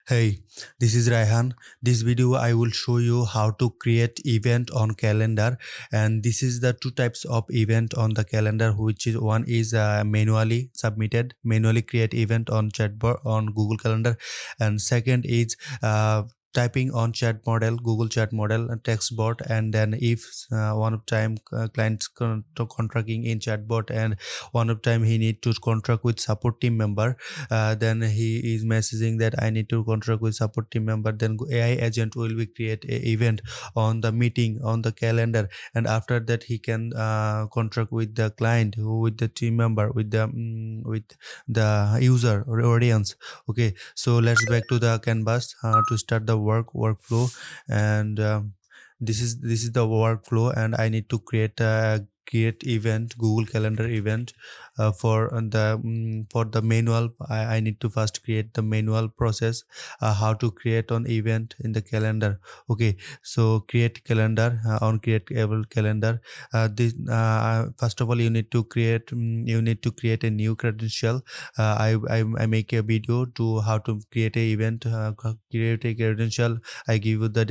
Hey, this is Raihan. This video I will show you how to create event on calendar, and this is the two types of event on the calendar, which is one is manually submitted, manually create event on chatbot on Google Calendar, and second is typing on chat model, Google chat model, text bot, and then if one of time clients contracting in chatbot, and one of time he need to contract with support team member, then he is messaging that I need to contract with support team member, then AI agent will be create a event on the meeting on the calendar, and after that he can contract with the client, with the team member, with the user or audience. Okay, so let's back to the canvas to start the workflow, and this is the workflow, and I need to create event, Google Calendar event, for the manual. I need to first create the manual process, how to create an event in the calendar. Okay, so create calendar on createable calendar. This First of all, you need to create a new credential. I make a video to how to create a event, create a credential. I give you the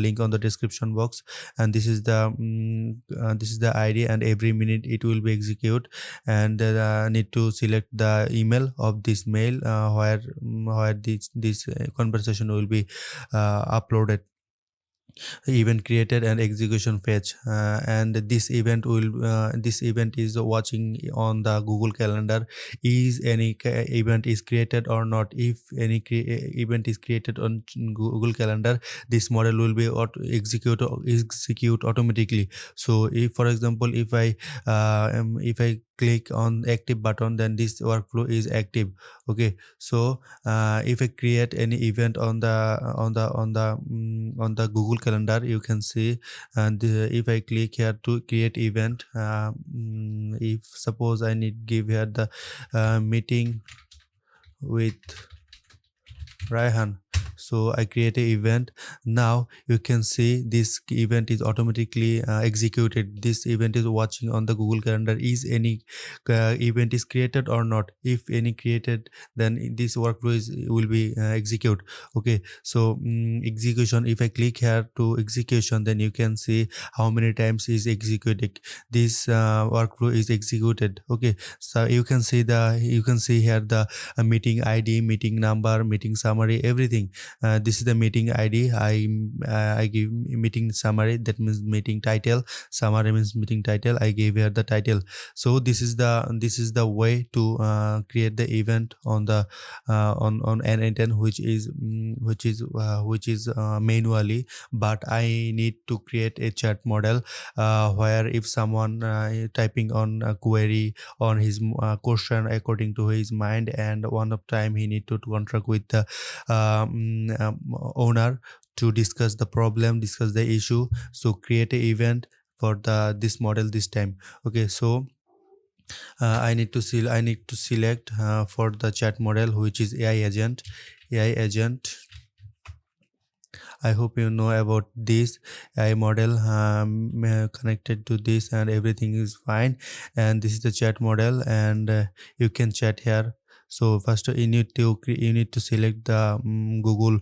link on the description box, and this is the ID, and every minute it will be execute, and need to select the email of this mail, where this conversation will be uploaded, event created and execution page, and this event is watching on the Google Calendar. Is any event is created or not? If any event is created on Google Calendar, this model will be execute automatically. So if, for example, if I click on active button, then this workflow is active. Okay, so if I create any event on the Google Calendar, you can see, and if I click here to create event, if suppose I need give here the meeting with Raihan, so I create a event. Now you can see this event is automatically executed. This event is watching on the Google Calendar. Is any event is created or not? If any created, then this workflow will be execute. Okay, so execution, if I click here to execution, then you can see how many times is executed. This workflow is executed. Okay, so you can see here the meeting ID, meeting number, meeting summary, everything. This is the meeting ID. I give meeting summary, that means meeting title. Summary means meeting title. I gave here the title. So this is the way to create the event on the on n8n, which is manually, but I need to create a chat model, where if someone typing on a query on his question according to his mind, and one of time he need to contract with the owner to discuss the problem, discuss the issue. So create a event for this model this time. Okay, so I need to select for the chat model, which is AI agent. I hope you know about this AI model, connected to this, and everything is fine. And this is the chat model, and you can chat here. So first you need to select the Google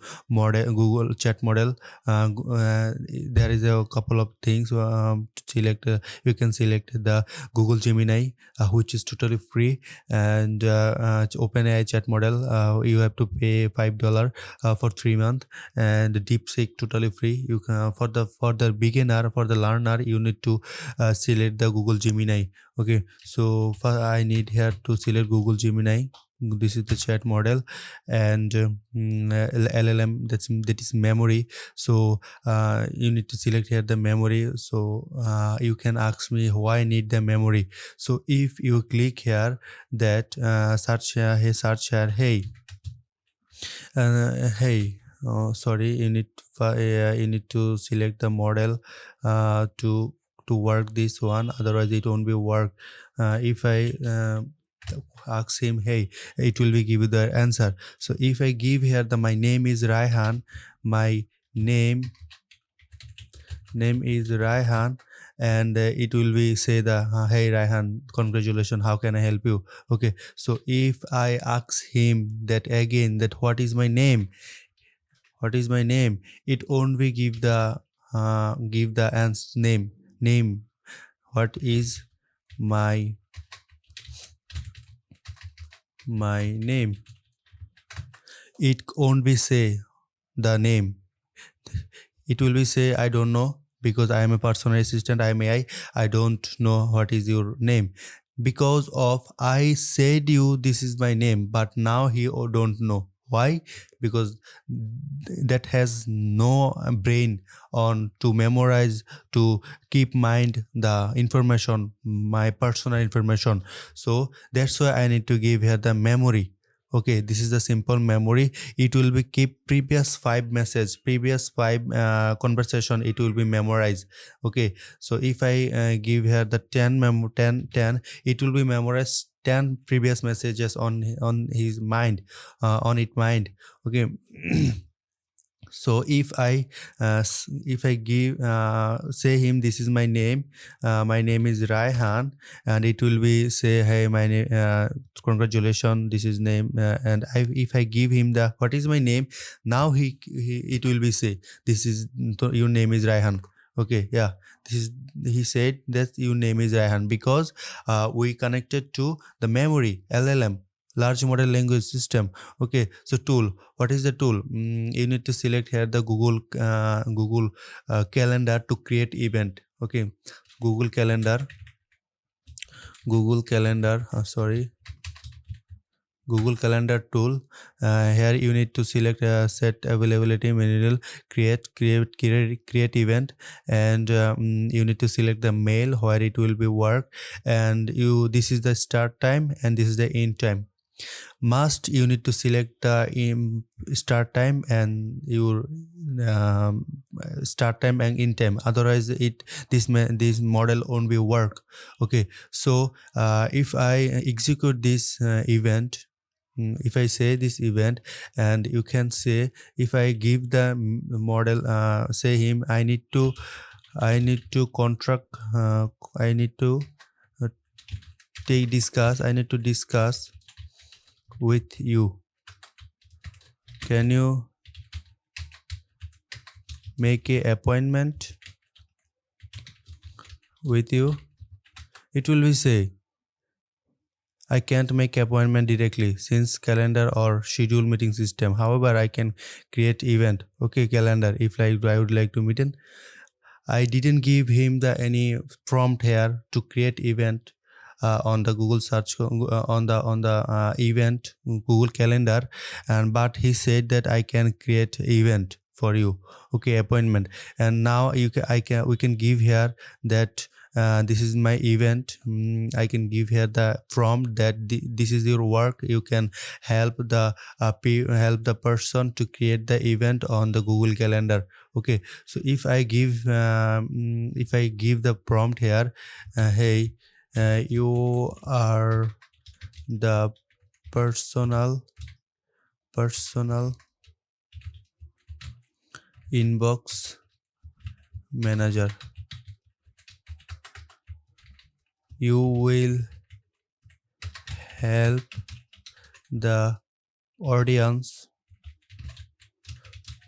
chat model. There is a couple of things to select. You can select the Google Gemini, which is totally free, and OpenAI chat model. You have to pay $5 for 3 months, and DeepSeek totally free. You can, for the beginner, for the learner, you need to select the Google Gemini. Okay, so I need here to select Google Gemini. This is the chat model, and LLM, that is memory. So you need to select here the memory. So you can ask me why I need the memory. So if you click here that search here, hey, oh, sorry, you need to select the model to work this one, otherwise it won't be work. If I ask him, hey, it will be give you the answer. So if I give here my name is Raihan, my name is Raihan, and it will be say the hey Raihan, congratulations, how can I help you? Okay, so if I ask him that again, that what is my name, what is my name, it won't be give the answer name. What is my name, it won't be say the name. It will be say I don't know, because I am a personal assistant, I am AI, I don't know what is your name, because of I said you this is my name, but now he don't know. Why? Because that has no brain on to memorize, to keep mind the information, my personal information. So that's why I need to give here the memory. Okay, this is the simple memory. It will be keep previous five message, previous five conversation, it will be memorized. Okay, so if I give here the 10, it will be memorized 10 previous messages on his mind, on it mind. Okay. So if I give say him this is my name is Raihan, and it will be say hey my name, congratulations, this is name, and if I give him the what is my name, now he it will be say this is your name is Raihan. Okay, yeah, this is, he said that your name is Raihan, because we connected to the memory LLM, large model language system. Okay, so tool, what is the tool? You need to select here the Google calendar to create event. Okay, Google calendar, sorry, Google Calendar tool. Here you need to select set availability manual, create event, and you need to select the mail where it will be work, and you this is the start time and this is the end time. Must you need to select the start time and your um, start time and end time, otherwise this model won't be work. Okay, so if I execute this event, if I say this event, and you can say if I give the model say him I need to contract I need to uh, take discuss I need to discuss with you, can you make a appointment with you? It will be say I can't make appointment directly since calendar or schedule meeting system, however I can create event. Okay, calendar, if I would like to meet in, I didn't give him the any prompt here to create event on the Google search on the event Google Calendar, and but he said that I can create event for you. Okay, appointment, and now we can give here that. This is my event. I can give here the prompt that this is your work. You can help the help the person to create the event on the Google Calendar. Okay, so if I give the prompt here, hey, you are the personal inbox manager, you will help the audience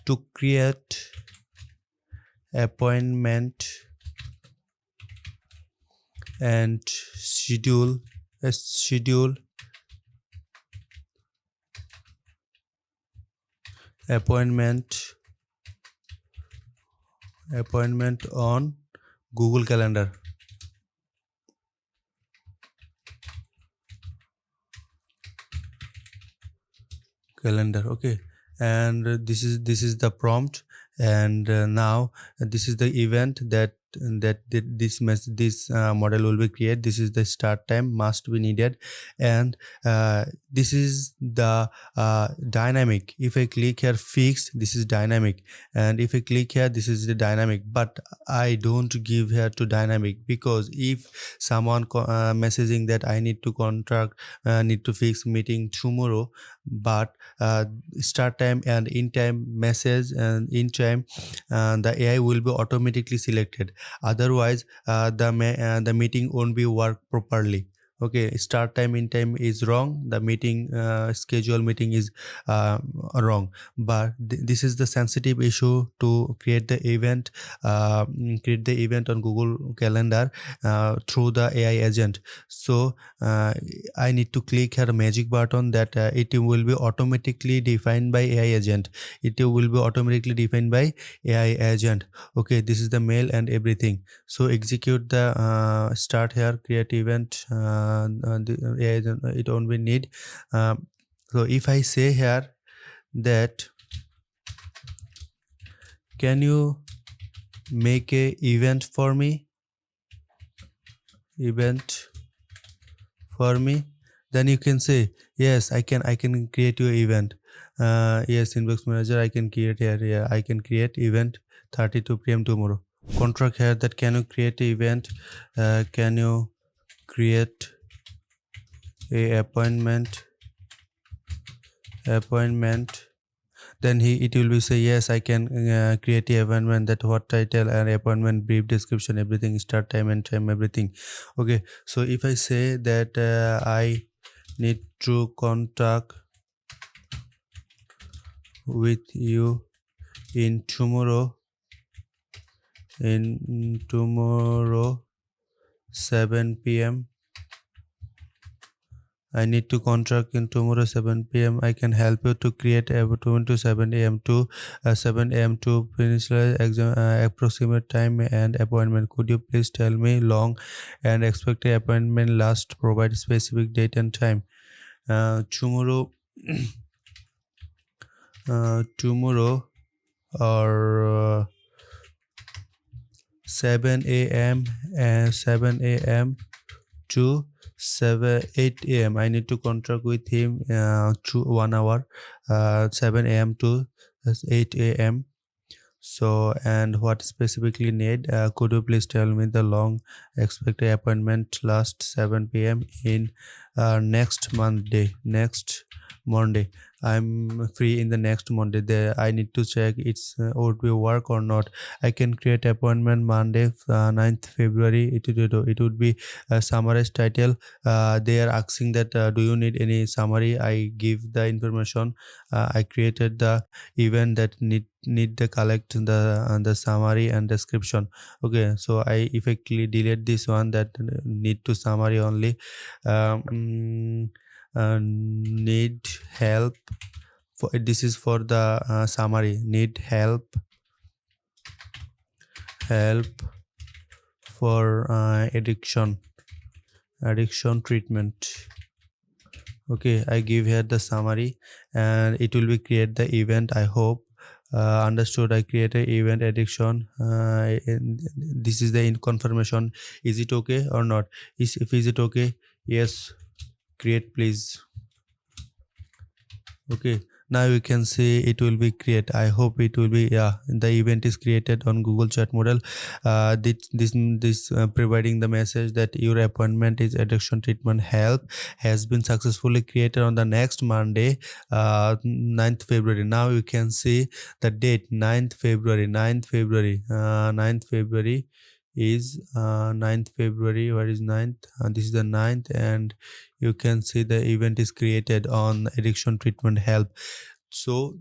to create appointment and schedule appointment on Google calendar. Okay, and this is the prompt, and now this is the event that this model will be created. This is the start time must be needed, and this is the dynamic. If I click here fix, this is dynamic, and if I click here, this is the dynamic, but I don't give here to dynamic, because if someone messaging that I need to contract need to fix meeting tomorrow, but start time and in time message and in time the AI will be automatically selected. otherwise the meeting won't be work properly. Okay, start time in time is wrong, the meeting schedule meeting is uh, wrong. But this is the sensitive issue to create the event, create the event on Google Calendar through the AI agent. So uh, I need to click here magic button that it will be automatically defined by AI agent. It will be automatically defined by AI agent. Okay, this is the mail and everything. So execute the start here, create event. The AI agent, it only need. So if I say here that can you make a event for me, event for me, then you can say yes, I can create your event. Yes, inbox manager, I can create here. Yeah, I can create event 32 p.m. tomorrow. Contract here that can you create a event, can you create a appointment. Then it will be say yes, I can create a appointment, that what title and appointment, brief description, everything, start time and time, everything. Okay, so if I say that I need to contact with you in tomorrow 7 p.m. I need to contract in tomorrow 7 p.m. I can help you to create appointment to 7 a.m. to 7 a.m. to finish approximate time and appointment. Could you please tell me long and expected appointment last? Provide specific date and time. Tomorrow, tomorrow or 7 a.m. and 7 a.m. to 8 a.m. I need to contract with him through 1 hour, 7 a.m. to 8 a.m. So, and what specifically need? Could you please tell me the long expected appointment last 7 p.m. in next Monday. I'm free in the next Monday. There, I need to check it's would be work or not. I can create appointment Monday, 9th February. It would be a summarized title. They are asking that do you need any summary? I give the information. I created the event that need the collect the summary and description. Okay, so I effectively delete this one that need to summary only. Need help for this is for the summary. Need help for addiction treatment. Okay, I give here the summary and it will be create the event. I hope understood. I create a event addiction. This is the in confirmation. Is it okay or not? If is it okay? Yes, create please. Okay, now you can see it will be create. I hope it will be, yeah, the event is created on Google Chat model. This providing the message that your appointment is addiction treatment help has been successfully created on the next Monday, 9th February. Now you can see the date, 9th February. 9th February is 9th February. Where is 9th? This is the 9th, and you can see the event is created on addiction treatment help. So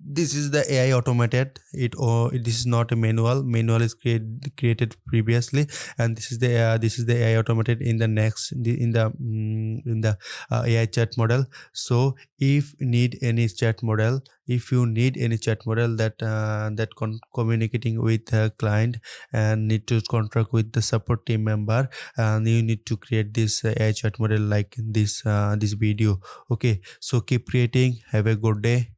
this is the AI automated it, or this is not a manual is created previously, and this is the AI automated in the next in the AI chat model. So if you need any chat model that communicating with a client and need to contract with the support team member, and you need to create this AI chat model like this video. Okay, so keep creating. Have a good day.